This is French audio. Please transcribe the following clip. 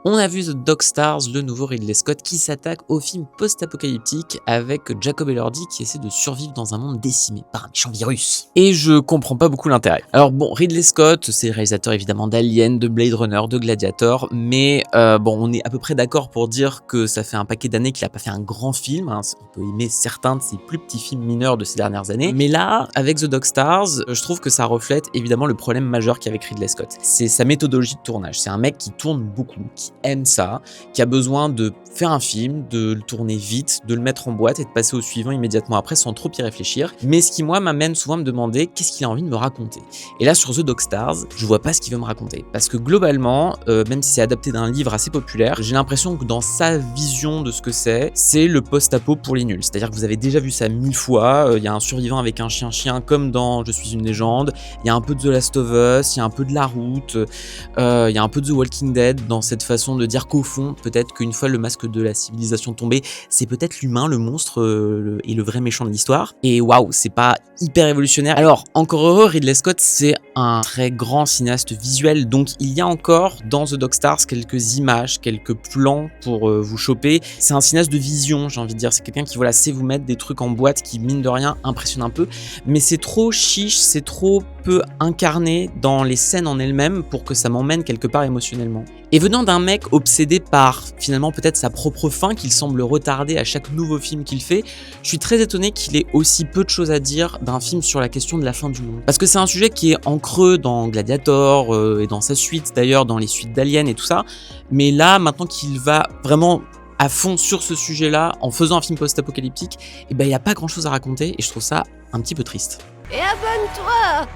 On a vu The Dog Stars, le nouveau Ridley Scott qui s'attaque au film post-apocalyptique avec Jacob Elordi qui essaie de survivre dans un monde décimé par un méchant virus. Et je comprends pas beaucoup l'intérêt. Alors bon, Ridley Scott, c'est le réalisateur évidemment d'Alien, de Blade Runner, de Gladiator, mais bon, on est à peu près d'accord pour dire que ça fait un paquet d'années qu'il a pas fait un grand film, hein. On peut aimer certains de ses plus petits films mineurs de ces dernières années, mais là, avec The Dog Stars, je trouve que ça reflète évidemment le problème majeur qu'il y a avec Ridley Scott. C'est sa méthodologie de tournage. C'est un mec qui tourne beaucoup, qui aime ça, qui a besoin de faire un film, de le tourner vite, de le mettre en boîte et de passer au suivant immédiatement après sans trop y réfléchir. Mais ce qui, moi, m'amène souvent à me demander qu'est-ce qu'il a envie de me raconter. Et là, sur The Dog Stars, je vois pas ce qu'il veut me raconter. Parce que globalement, même si c'est adapté d'un livre assez populaire, j'ai l'impression que dans sa vision de ce que c'est le post-apo pour les nuls. C'est-à-dire que vous avez déjà vu ça 1000 fois. Il y a un survivant avec un chien comme dans Je suis une légende. Il y a un peu de The Last of Us, il y a un peu de La Route, il y a un peu de The Walking Dead dans cette façon de dire qu'au fond, peut-être qu'une fois le masque de la civilisation tombé, c'est peut-être l'humain, le monstre et le vrai méchant de l'histoire. Et waouh, c'est pas hyper révolutionnaire. Alors, encore heureux, Ridley Scott, c'est un très grand cinéaste visuel, donc il y a encore dans The Dog Stars quelques images, quelques plans pour vous choper. C'est un cinéaste de vision, j'ai envie de dire. C'est quelqu'un qui, voilà, sait vous mettre des trucs en boîte qui, mine de rien, impressionnent un peu. Mais c'est trop chiche, c'est trop peu incarné dans les scènes en elles-mêmes pour que ça m'emmène quelque part émotionnellement. Et venant d'un mec obsédé par, finalement, peut-être sa propre fin qu'il semble retarder à chaque nouveau film qu'il fait, je suis très étonné qu'il ait aussi peu de choses à dire d'un film sur la question de la fin du monde. Parce que c'est un sujet qui est en creux dans Gladiator et dans sa suite, d'ailleurs, dans les suites d'Alien et tout ça. Mais là, maintenant qu'il va vraiment à fond sur ce sujet-là, en faisant un film post-apocalyptique, et ben il n'y a pas grand-chose à raconter et je trouve ça un petit peu triste. Et abonne-toi!